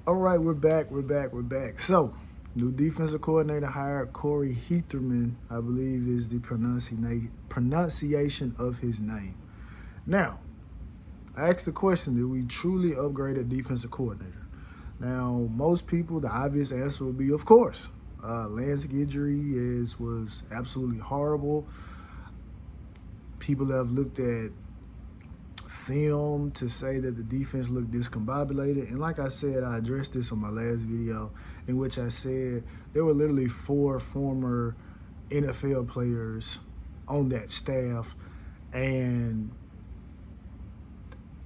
All right, we're back. So, new defensive coordinator hired Corey Heatherman, I believe is the pronunciation of his name. Now, I asked the question, did we truly upgrade a defensive coordinator? Now, most people, the obvious answer would be, of course. Lance Guidry was absolutely horrible. People have looked at film to say that the defense looked discombobulated. And like I said, I addressed this on my last video in which I said there were literally 4 former NFL players on that staff. And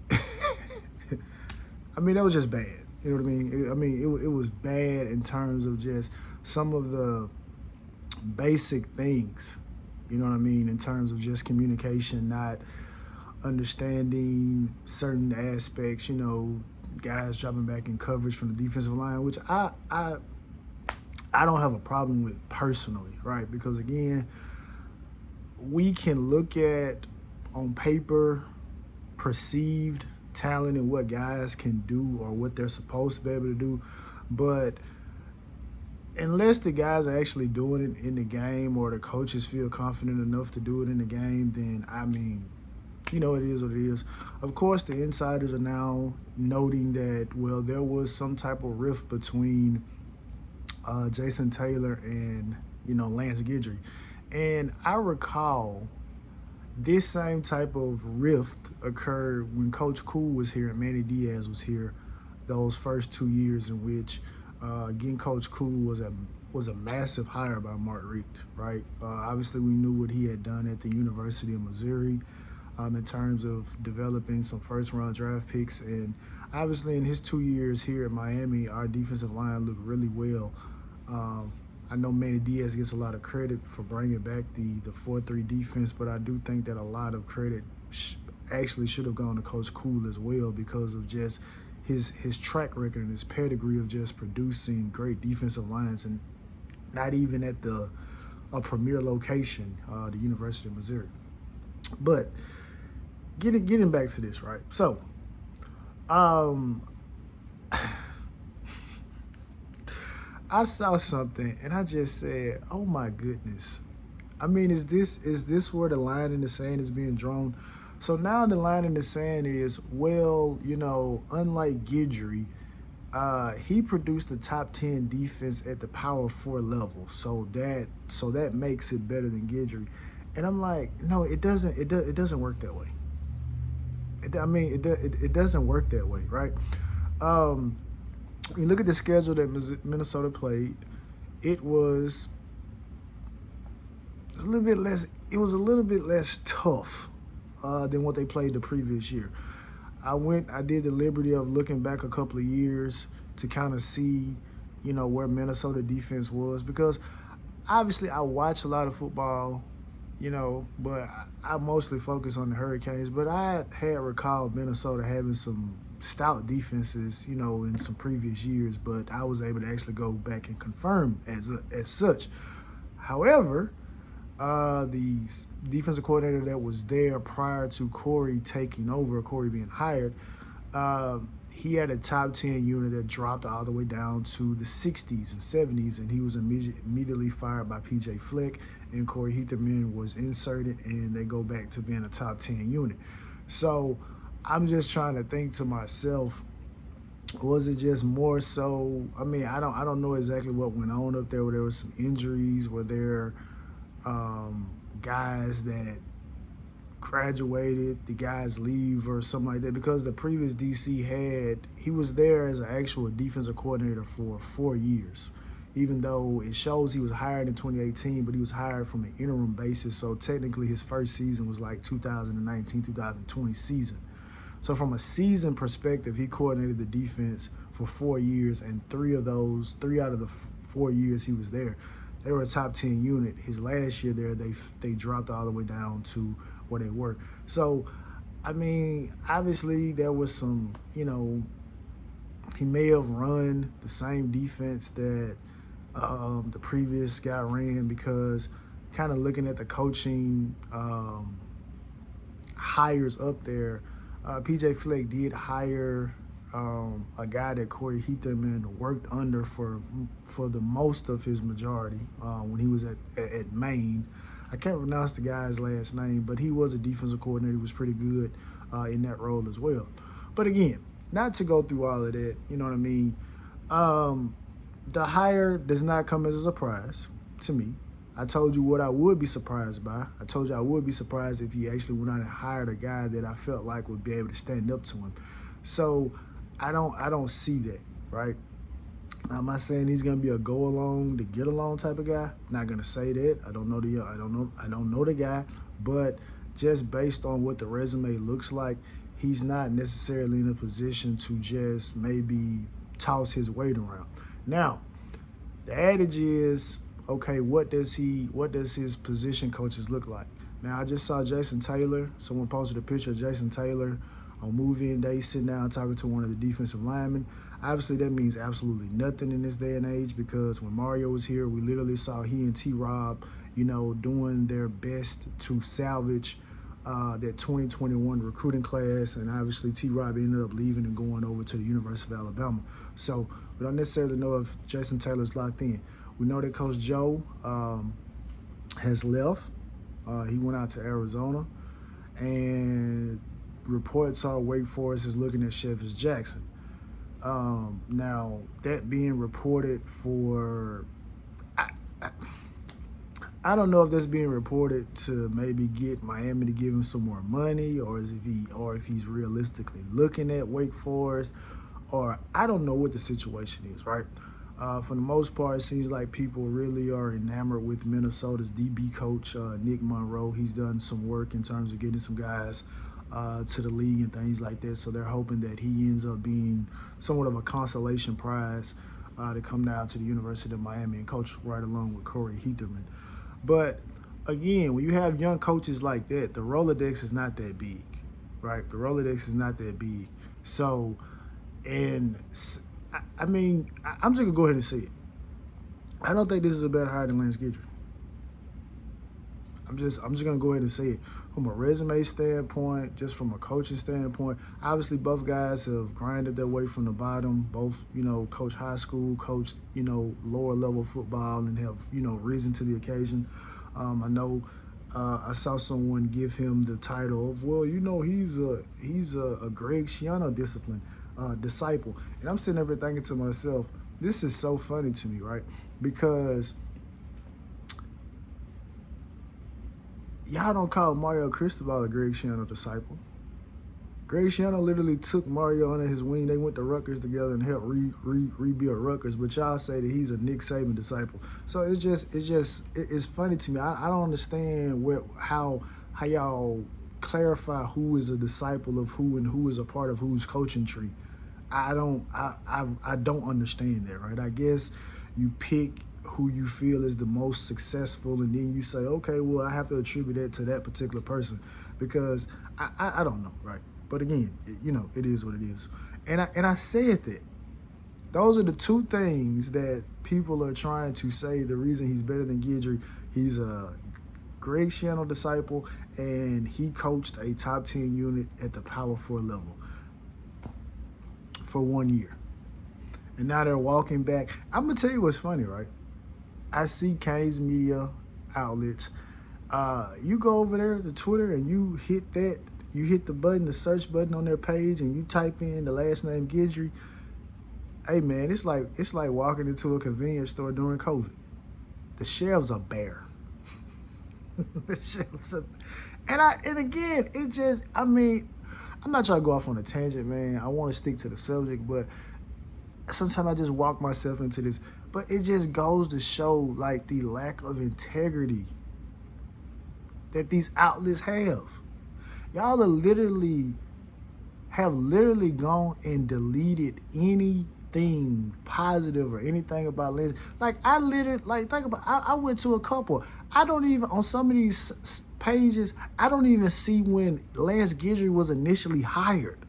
I mean, that was just bad. You know what I mean? It was bad in terms of just some of the basic things, you know what I mean, in terms of just communication, not understanding certain aspects, guys dropping back in coverage from the defensive line, which I don't have a problem with personally, right? Because again, we can look at on paper perceived talent and what guys can do or what they're supposed to be able to do, but unless the guys are actually doing it in the game or the coaches feel confident enough to do it in the game, then I mean, it is what it is. Of course, the insiders are now noting that, well, there was some type of rift between Jason Taylor and, Lance Guidry. And I recall this same type of rift occurred when Coach Cool was here and Manny Diaz was here those first 2 years in which, again, Coach Cool was a massive hire by Mark Richt, right? Obviously, we knew what he had done at the University of Missouri in terms of developing some first-round draft picks. And obviously, in his 2 years here at Miami, our defensive line looked really well. I know Manny Diaz gets a lot of credit for bringing back the 4-3 defense, but I do think that a lot of credit actually should have gone to Coach Cool as well because of just his track record and his pedigree of just producing great defensive lines, and not even at a premier location, the University of Missouri. But getting back to this, right? So, I saw something and I just said, "Oh my goodness!" I mean, is this where the line in the sand is being drawn? So now the line in the sand is, well, unlike Guidry, he produced the top 10 defense at the Power 4 level, so that makes it better than Guidry. And I'm like, no, it doesn't. It doesn't work that way. It doesn't work that way, right? You look at the schedule that Minnesota played. It was a little bit less. It was a little bit less tough than what they played the previous year. I did the liberty of looking back a couple of years to kind of see, where Minnesota defense was, because obviously I watch a lot of football, but I mostly focus on the Hurricanes. But I had recalled Minnesota having some stout defenses, in some previous years, but I was able to actually go back and confirm as such. However, the defensive coordinator that was there prior to Corey taking over, Corey being hired, he had a top 10 unit that dropped all the way down to the 60s and 70s, and he was immediately fired by PJ Fleck, and Corey Heatherman was inserted, and they go back to being a top 10 unit. So I'm just trying to think to myself, was it just more so? I mean, I don't know exactly what went on up there. Where there was some injuries, were there guys that graduated, the guys leave or something like that, because the previous DC he was there as an actual defensive coordinator for 4 years, even though it shows he was hired in 2018, but he was hired from an interim basis. So technically his first season was like 2019-2020 season. So from a season perspective, he coordinated the defense for 4 years, and 3 out of the 4 years he was there, they were a top 10 unit. His last year there, they dropped all the way down to where they were. So, I mean, obviously there was some, he may have run the same defense that the previous guy ran, because kind of looking at the coaching hires up there, PJ Fleck did hire a guy that Corey Heatherman worked under for the most of his majority when he was at Maine. I can't pronounce the guy's last name, but he was a defensive coordinator. He was pretty good in that role as well. But again, not to go through all of that, you know what I mean? The hire does not come as a surprise to me. I told you what I would be surprised by. I told you I would be surprised if he actually went out and hired a guy that I felt like would be able to stand up to him. So I don't see that, right? I'm not saying he's gonna be a go along to get along type of guy. Not gonna say that. I don't know the guy, but just based on what the resume looks like, he's not necessarily in a position to just maybe toss his weight around. Now, the adage is, okay, what does his position coaches look like? Now, I just saw Jason Taylor. Someone posted a picture of Jason Taylor on move-in day sitting down talking to one of the defensive linemen. Obviously, that means absolutely nothing in this day and age, because when Mario was here, we literally saw he and T-Rob, doing their best to salvage that 2021 recruiting class, and obviously T-Rob ended up leaving and going over to the University of Alabama. So we don't necessarily know if Jason Taylor's locked in. We know that Coach Joe has left. He went out to Arizona, and reports are Wake Forest is looking at Shevers Jackson. Now, that being reported for, I don't know if that's being reported to maybe get Miami to give him some more money, or if he's realistically looking at Wake Forest, or I don't know what the situation is, right? For the most part, it seems like people really are enamored with Minnesota's DB coach, Nick Monroe. He's done some work in terms of getting some guys to the league and things like that. So they're hoping that he ends up being somewhat of a consolation prize to come down to the University of Miami and coach right along with Corey Heatherman. But again, when you have young coaches like that, the Rolodex is not that big, right? The Rolodex is not that big. So, and I mean, I'm just gonna go ahead and say it. I don't think this is a better hire than Lance Guidry. I'm just gonna go ahead and say it. From a resume standpoint, just from a coaching standpoint, obviously both guys have grinded their way from the bottom. Both, coach high school, coach, lower level football, and have, risen to the occasion. I know I saw someone give him the title of, well, he's a Greg Schiano disciple. And I'm sitting there thinking to myself, this is so funny to me, right? Because y'all don't call Mario Cristobal a Greg Schiano disciple. Greg Schiano literally took Mario under his wing. They went to Rutgers together and helped rebuild Rutgers. But y'all say that he's a Nick Saban disciple. So it's funny to me. I don't understand how y'all clarify who is a disciple of who and who is a part of whose coaching tree. I don't understand that, right? I guess you pick who you feel is the most successful, and then you say, okay, well, I have to attribute that to that particular person, because I don't know, right? But again, it is what it is. And I said that. Those are the two things that people are trying to say the reason he's better than Guidry. He's a Greg Schiano disciple, and he coached a top 10 unit at the Power 4 level for 1 year. And now they're walking back. I'm going to tell you what's funny, right? I see Kane's media outlets. You go over there to Twitter and you hit the button, the search button on their page, and you type in the last name Guidry. Hey man, it's like walking into a convenience store during COVID. The shelves are bare. The shelves are, and again, I'm not trying to go off on a tangent, man. I want to stick to the subject, but sometimes I just walk myself into this. But it just goes to show, like, the lack of integrity that these outlets have. Y'all have literally gone and deleted anything positive or anything about Lance. Like, I went to a couple. I don't even, on some of these pages, I don't even see when Lance Guidry was initially hired.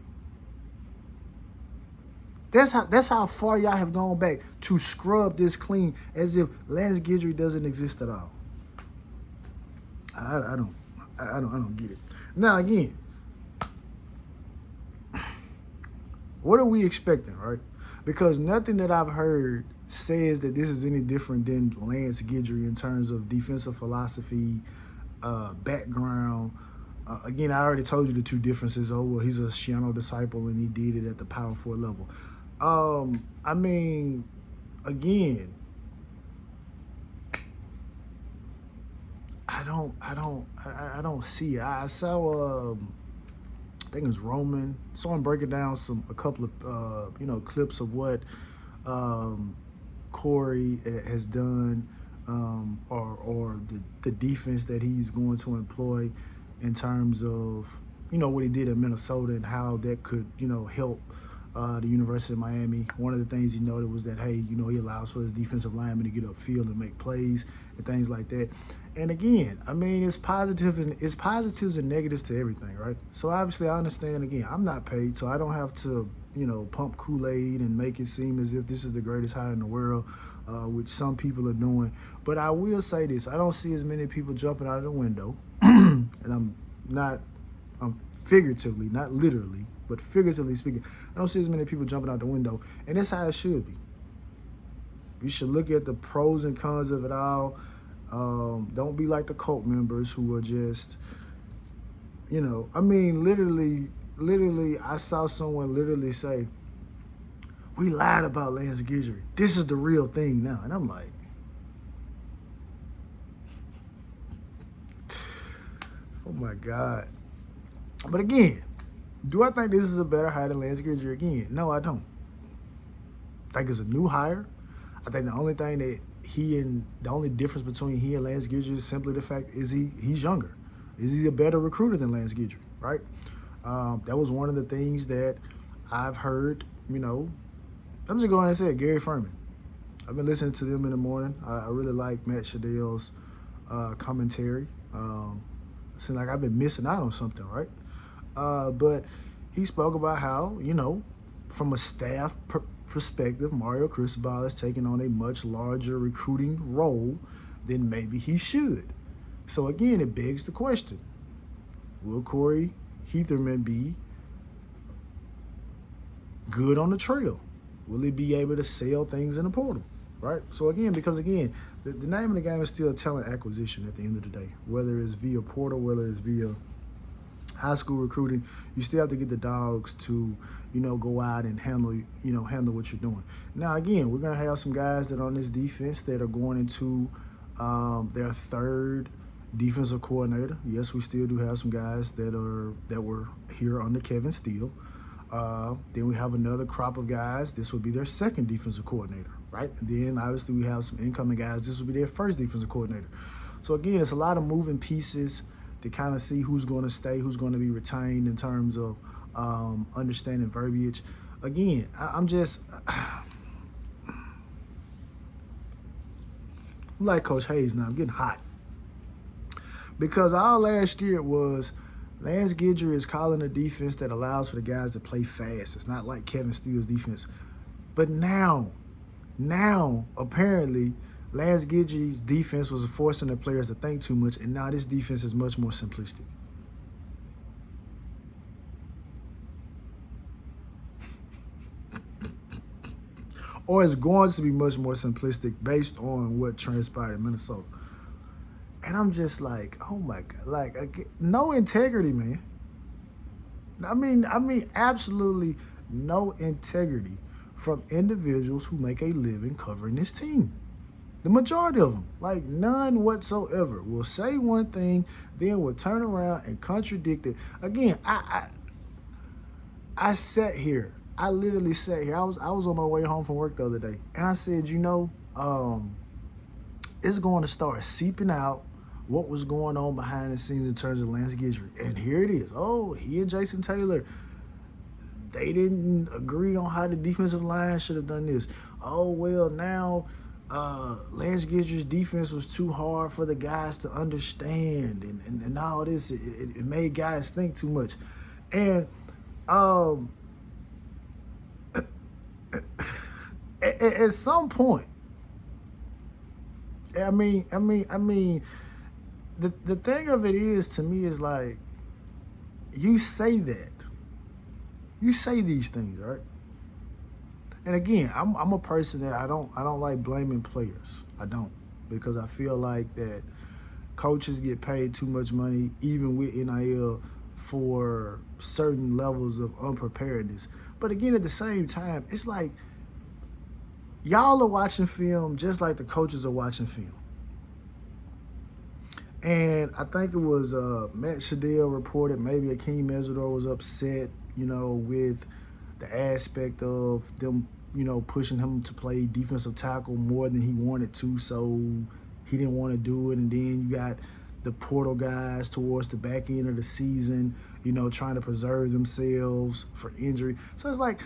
That's how far y'all have gone back to scrub this clean, as if Lance Guidry doesn't exist at all. I don't get it. Now again, What are we expecting, right? Because nothing that I've heard says that this is any different than Lance Guidry in terms of defensive philosophy, background. Again, I already told you the two differences. Oh, well, he's a Shiano disciple and he did it at the power forward level. I mean, again, I don't see it. I saw I think it was Roman. Saw him breaking down a couple of clips of what Corey has done, or the defense that he's going to employ in terms of what he did in Minnesota and how that could help the University of Miami. One of the things he noted was that, hey, he allows for his defensive linemen to get upfield and make plays and things like that. And again, I mean, it's positives and negatives to everything, right? So obviously, I understand. Again, I'm not paid, so I don't have to pump Kool-Aid and make it seem as if this is the greatest hire in the world, which some people are doing. But I will say this: I don't see as many people jumping out of the window, and I'm figuratively, not literally, but figuratively speaking, I don't see as many people jumping out the window, and that's how it should be. You should look at the pros and cons of it all. Don't be like the cult members who are just, I mean, literally, I saw someone literally say, we lied about Lance Guidry. This is the real thing now. And I'm like, oh my God. But again, do I think this is a better hire than Lance Guidry again? No, I don't. I think it's a new hire. I think the only thing that the only difference between he and Lance Guidry is simply the fact is he's younger. Is he a better recruiter than Lance Guidry, right? That was one of the things that I've heard, I'm just going and say it, Gary Furman. I've been listening to them in the morning. I really like Matt Shadell's commentary. Seems like I've been missing out on something, right? But he spoke about how, from a staff perspective, Mario Cristobal is taking on a much larger recruiting role than maybe he should. So again, it begs the question, will Corey Heatherman be good on the trail? Will he be able to sell things in the portal, right? So again, because the name of the game is still talent acquisition at the end of the day, whether it's via portal, whether it's via high school recruiting, you still have to get the dogs to, go out and handle what you're doing. Now, again, we're going to have some guys that are on this defense that are going into their third defensive coordinator. Yes, we still do have some guys that were here under Kevin Steele. Then we have another crop of guys. This will be their second defensive coordinator, right? And then obviously we have some incoming guys. This will be their first defensive coordinator. So again, it's a lot of moving pieces to kind of see who's going to stay, who's going to be retained in terms of understanding verbiage. Again, I'm like Coach Hayes now. I'm getting hot. Because all last year was Lance Guidry is calling a defense that allows for the guys to play fast. It's not like Kevin Steele's defense. But now, apparently, Lance Guidry's defense was forcing the players to think too much, and now this defense is much more simplistic. Or it's going to be much more simplistic based on what transpired in Minnesota. And I'm just like, oh my God, no integrity, man. I mean, absolutely no integrity from individuals who make a living covering this team. The majority of them, like none whatsoever, will say one thing, then will turn around and contradict it. Again, I sat here. I literally sat here. I was on my way home from work the other day, and I said, it's going to start seeping out what was going on behind the scenes in terms of Lance Guidry. And here it is. Oh, he and Jason Taylor, they didn't agree on how the defensive line should have done this. Oh, well, now Lance Guidry's defense was too hard for the guys to understand. And all this, it made guys think too much. And at some point, I mean, the thing of it is, to me, is like, you say that. You say these things, right? And again, I'm a person that I don't like blaming players. I don't, because I feel like that coaches get paid too much money, even with NIL, for certain levels of unpreparedness. But again, at the same time, it's like y'all are watching film just like the coaches are watching film. And I think it was Matt Shadell reported maybe Akeem Mesidor was upset, with the aspect of them, pushing him to play defensive tackle more than he wanted to. So he didn't want to do it. And then you got the portal guys towards the back end of the season, trying to preserve themselves for injury. So it's like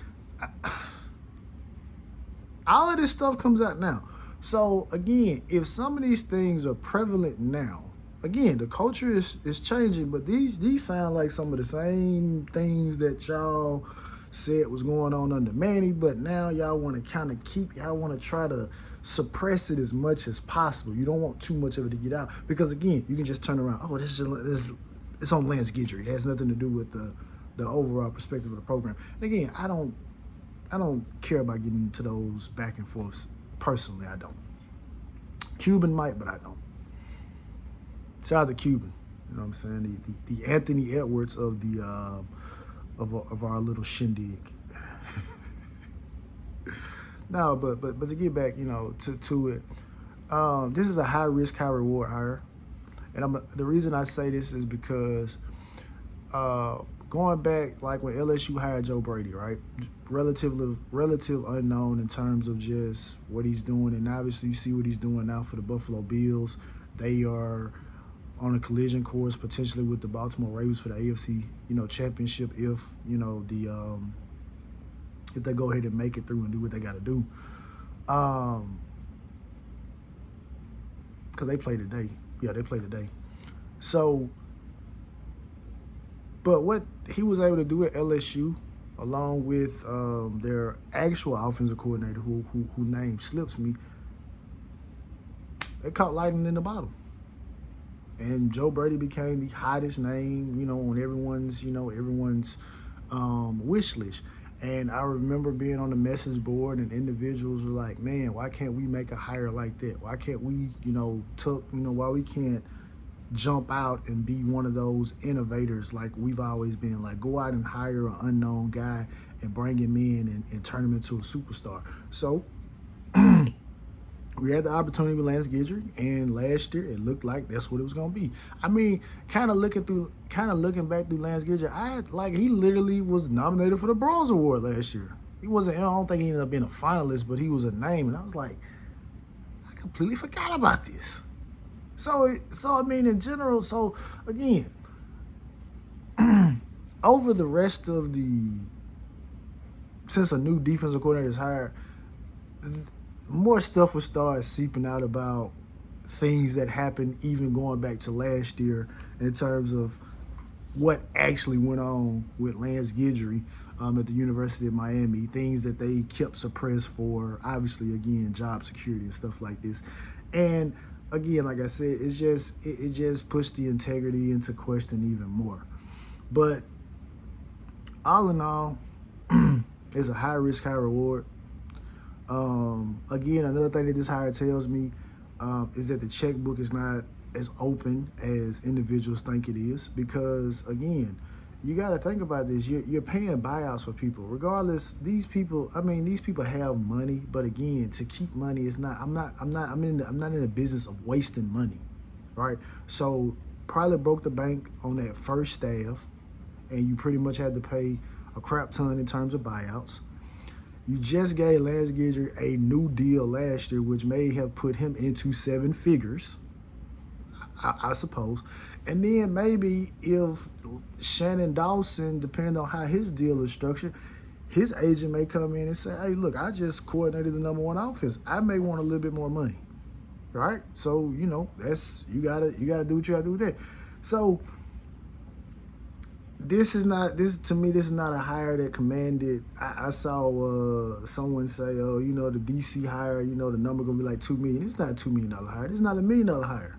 all of this stuff comes out now. So again, if some of these things are prevalent now, again, the culture is changing, but these sound like some of the same things that y'all said was going on under Manny, but now y'all want to kind of y'all want to try to suppress it as much as possible. You don't want too much of it to get out, because again, you can just turn around, oh, this it's on Lance Guidry. It has nothing to do with the overall perspective of the program. And again, I don't care about getting into those back and forths. Personally, I don't. Cuban might, but I don't. Shout out to Cuban. You know what I'm saying? The Anthony Edwards of the of our little shindig. No, but to get back, to it. This is a high risk, high reward hire, and the reason I say this is because going back, like when LSU hired Joe Brady, right? Relative unknown in terms of just what he's doing, and obviously you see what he's doing now for the Buffalo Bills. They are on a collision course potentially with the Baltimore Ravens for the AFC, championship if if they go ahead and make it through and do what they got to do. Because they play today. Yeah, they play today. So, but what he was able to do at LSU, along with their actual offensive coordinator, who name slips me, they caught lightning in the bottle. And Joe Brady became the hottest name, on everyone's wish list. And I remember being on the message board, and individuals were like, "Man, why can't we make a hire like that? Why can't we, why we can't jump out and be one of those innovators like we've always been? Like, go out and hire an unknown guy and bring him in and turn him into a superstar." So we had the opportunity with Lance Guidry, and last year it looked like that's what it was gonna be. I mean, kind of looking back through Lance Guidry, he literally was nominated for the Bronze Award last year. He wasn't. I don't think he ended up being a finalist, but he was a name, and I was like, I completely forgot about this. So I mean, in general. So again, over the rest of since a new defensive coordinator is hired, more stuff will start seeping out about things that happened even going back to last year in terms of what actually went on with Lance Guidry at the University of Miami, things that they kept suppressed for, obviously, again, job security and stuff like this. And again, like I said, it just pushed the integrity into question even more. But all in all, it's a high risk, high reward. Again, another thing that this hire tells me is that the checkbook is not as open as individuals think it is, because again, you got to think about this. You're paying buyouts for people. Regardless, these people have money, but again, to keep money is not. I'm not in the business of wasting money, right? So probably broke the bank on that first staff, and you pretty much had to pay a crap ton in terms of buyouts. You just gave Lance Guidry a new deal last year, which may have put him into 7 figures, I suppose. And then maybe if Shannon Dawson, depending on how his deal is structured, his agent may come in and say, "Hey, look, I just coordinated the number 1 offense. I may want a little bit more money." Right? So, that's you gotta do what you gotta do with that. So this is not a hire that commanded. I saw someone say, "Oh, the DC hire, the number gonna be like $2 million." It's not a $2 million hire. It's not a $1 million hire.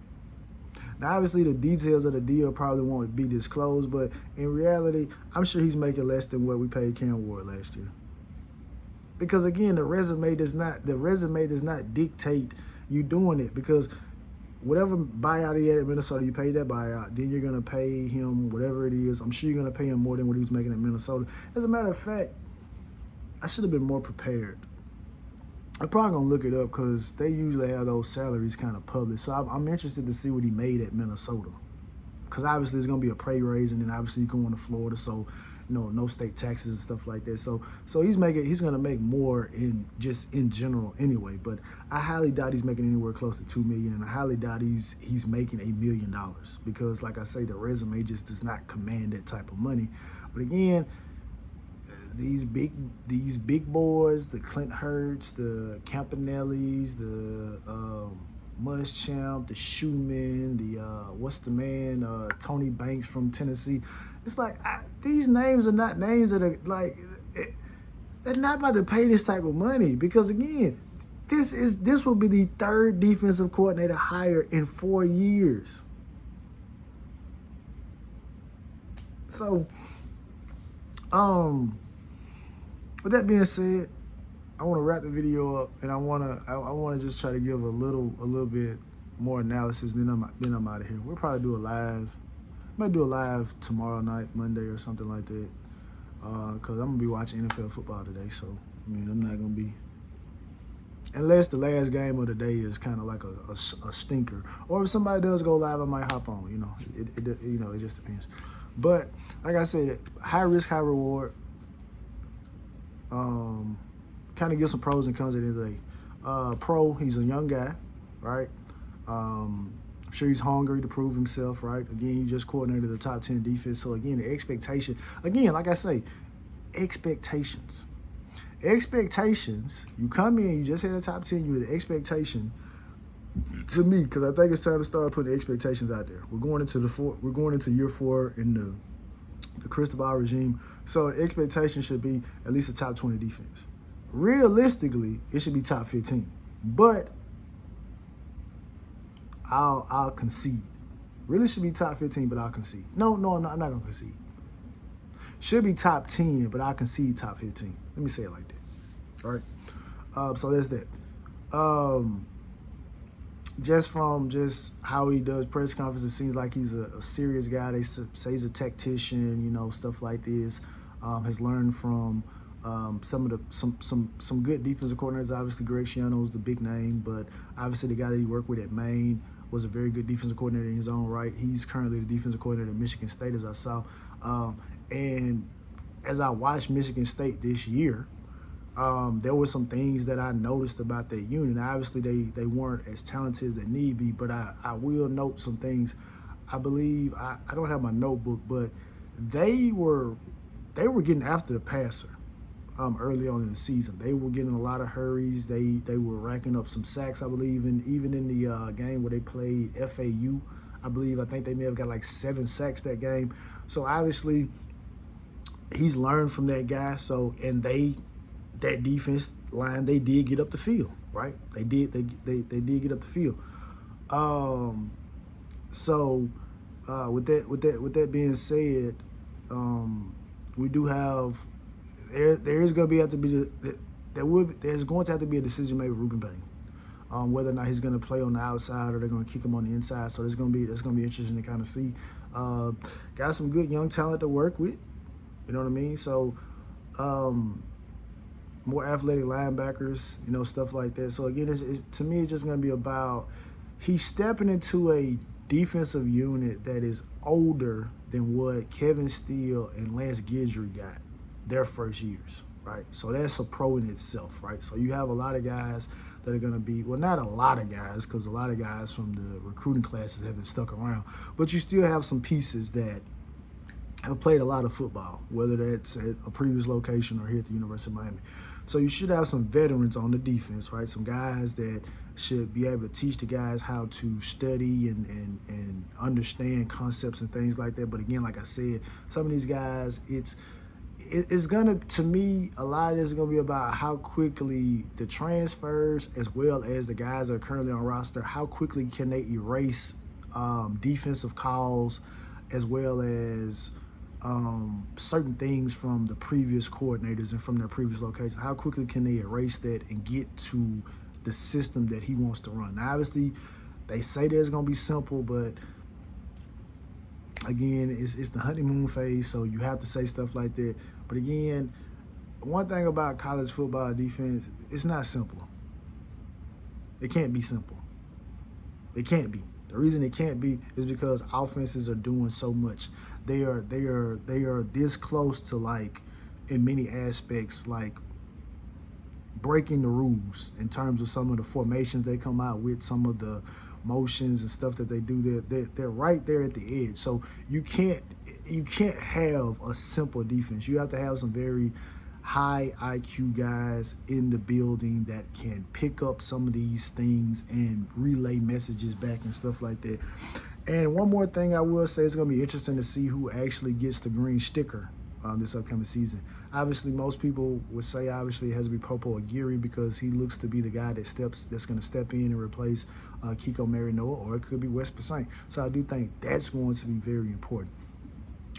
Now, obviously, the details of the deal probably won't be disclosed, but in reality, I'm sure he's making less than what we paid Cam Ward last year. because again, the resume does not dictate you doing it, because whatever buyout he had at Minnesota, you paid that buyout. Then you're gonna pay him whatever it is. I'm sure you're gonna pay him more than what he was making at Minnesota. As a matter of fact, I should have been more prepared. I'm probably gonna look it up because they usually have those salaries kind of public. So I'm interested to see what he made at Minnesota, because obviously it's gonna be a pay raise, and then obviously you can go to Florida, so no state taxes and stuff like that. So he's gonna make more in general anyway. But I highly doubt he's making anywhere close to $2 million, and I highly doubt he's making $1 million, because like I say, the resume just does not command that type of money. But again, these big boys, the Clint Hurts, the Campanellis, the Muschamp, the Schumann, the what's the man, Tony Banks from Tennessee. It's like these names are not names that are like they're not about to pay this type of money, because again, this will be the third defensive coordinator hire in 4 years. So, with that being said, I want to wrap the video up, and I want to just try to give a little bit more analysis. Then I'm out of here. We'll probably do a live. I might do a live tomorrow night, Monday or something like that, because I'm gonna be watching NFL football today. So I mean, I'm not gonna be, unless the last game of the day is kind of like a stinker, or if somebody does go live, I might hop on. It just depends. But like I said, high risk, high reward. Kind of give some pros and cons at the end of the day. Pro, he's a young guy, right? I'm sure he's hungry to prove himself, right? Again, you just coordinated the top 10 defense. So again, the expectation, again, like I say, expectations. Expectations, you come in, you just hit the top 10, you're the expectation to me, because I think it's time to start putting expectations out there. We're going into year 4 in the Cristobal regime. So the expectation should be at least a top 20 defense. Realistically, it should be top 15. But I'll concede. Really should be top 15, but I'll concede. No, I'm not gonna concede. Should be top 10, but I'll concede top 15. Let me say it like that. All right. So there's that. Just from how he does press conferences, it seems like he's a serious guy. They say he's a tactician, stuff like this. Has learned from some good defensive coordinators. Obviously, Greg Schiano's the big name, but obviously the guy that he worked with at Maine was a very good defensive coordinator in his own right. He's currently the defensive coordinator at Michigan State, as I saw. And as I watched Michigan State this year, there were some things that I noticed about that unit. Obviously, they weren't as talented as they need be, but I will note some things. I believe, I don't have my notebook, but they were getting after the passer early on in the season. They were getting a lot of hurries. They were racking up some sacks, I believe, and even in the game where they played FAU, I think they may have got like 7 sacks that game. So obviously, he's learned from that guy. So, and that defense line, they did get up the field, right? They did get up the field. With that being said, we do have there's going to have to be there's going to have to be a decision made with Ruben Payne, whether or not he's going to play on the outside or they're going to kick him on the inside. So that's going to be interesting to kind of see. Got some good young talent to work with, you know what I mean? So more athletic linebackers, stuff like that. So again, to me, it's just going to be about he's stepping into a defensive unit that is older than what Kevin Steele and Lance Guidry got their first years, right? So that's a pro in itself, right? So you have a lot of guys that are going to be, well, not a lot of guys, because a lot of guys from the recruiting classes haven't stuck around, but you still have some pieces that have played a lot of football, whether that's at a previous location or here at the University of Miami. So you should have some veterans on the defense, right? Some guys that should be able to teach the guys how to study and understand concepts and things like that. But again, like I said, some of these guys, it's gonna, to me, a lot of this is gonna be about how quickly the transfers, as well as the guys that are currently on roster, how quickly can they erase defensive calls, as well as certain things from the previous coordinators and from their previous location. How quickly can they erase that and get to the system that he wants to run? Now, obviously, they say that it's going to be simple, but again, it's the honeymoon phase, so you have to say stuff like that. But again, one thing about college football defense, it's not simple. It can't be simple. It can't be. The reason it can't be is because offenses are doing so much. They are this close to, like, in many aspects, like breaking the rules in terms of some of the formations they come out with, some of the motions and stuff that they do. They're right there at the edge. So you can't have a simple defense. You have to have some very high IQ guys in the building that can pick up some of these things and relay messages back and stuff like that. And one more thing I will say, it's going to be interesting to see who actually gets the green sticker this upcoming season. Obviously, most people would say obviously it has to be Popo Aguirre because he looks to be the guy that's going to step in and replace Kiko Marinoa, or it could be Wes Passant. So I do think that's going to be very important,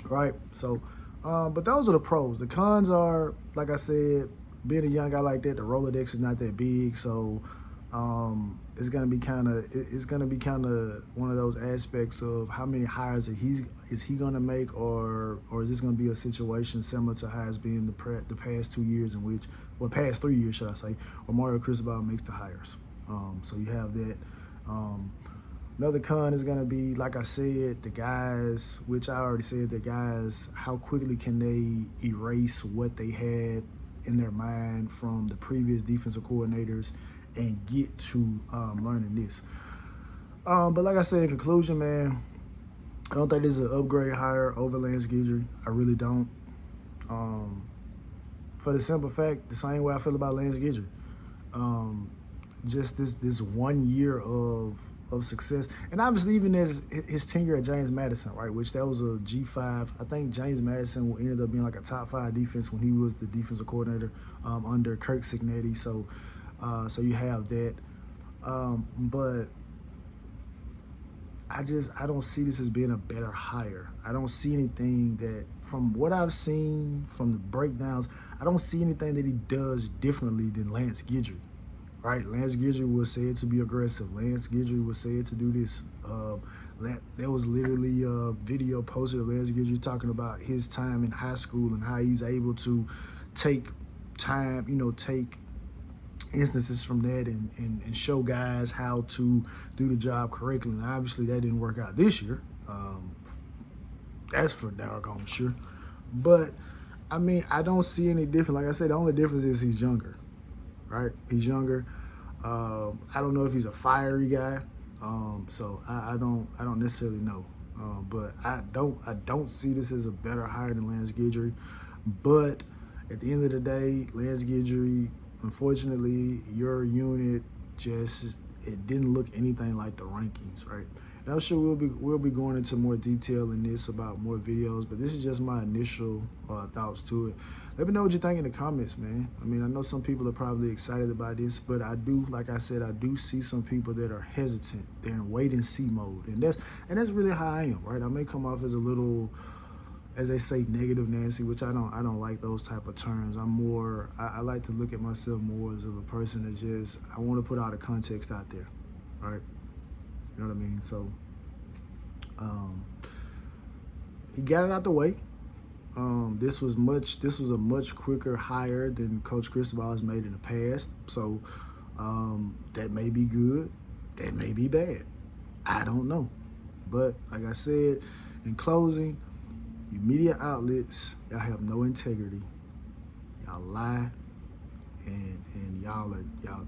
right? So, but those are the pros. The cons are, like I said, being a young guy like that, the Rolodex is not that big, so it's gonna be kind of one of those aspects of how many hires is he gonna make, or is this gonna be a situation similar to how it's been the past 2 years in which, well, past 3 years, should I say, where Mario Cristobal makes the hires. So you have that. Another con is gonna be, like I said, the guys, which I already said, the guys, how quickly can they erase what they had in their mind from the previous defensive coordinators and get to learning this. But like I said, in conclusion, man, I don't think this is an upgrade hire over Lance Guidry. I really don't. For the simple fact, the same way I feel about Lance Guidry. Just this 1 year of success. And obviously even as his tenure at James Madison, right, which that was a G5. I think James Madison ended up being like a top 5 defense when he was the defensive coordinator under Kirk Cignetti. So you have that. But I don't see this as being a better hire. I don't see anything that, from what I've seen from the breakdowns, I don't see anything that he does differently than Lance Guidry. Right, Lance Guidry was said to be aggressive. Lance Guidry was said to do this. There was literally a video posted of Lance Guidry talking about his time in high school and how he's able to take time, take instances from that and show guys how to do the job correctly. And obviously that didn't work out this year. That's for doggone sure. But, I mean, I don't see any difference. Like I said, the only difference is he's younger. Right, he's younger. I don't know if he's a fiery guy, so I don't necessarily know. But I don't see this as a better hire than Lance Guidry. But at the end of the day, Lance Guidry, unfortunately, your unit it didn't look anything like the rankings, right? And I'm sure we'll be going into more detail in this about more videos, but this is just my initial thoughts to it. Let me know what you think in the comments, man. I mean, I know some people are probably excited about this, but I do, like I said, I do see some people that are hesitant. They're in wait and see mode, and that's really how I am, right? I may come off as a little, as they say, negative Nancy, which I don't like those type of terms. I like to look at myself more as of a person that I want to put all the context out there, right? You know what I mean? So he got it out the way. This was a much quicker hire than Coach Cristobal has made in the past. So that may be good, that may be bad. I don't know. But like I said, in closing, you media outlets, y'all have no integrity. Y'all lie, and y'all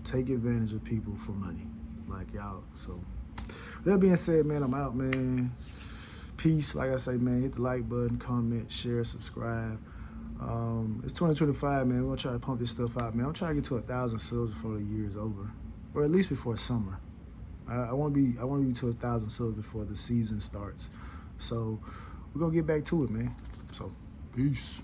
take advantage of people for money. Like y'all. So that being said, man, I'm out, man. Peace. Like I say, man, hit the like button, comment, share, subscribe. It's 2025, man. We're gonna try to pump this stuff out, man. I'm trying to get to 1,000 subs before the year is over, or at least before summer. I want to be to 1,000 subs before the season starts. So we're gonna get back to it, man. So peace.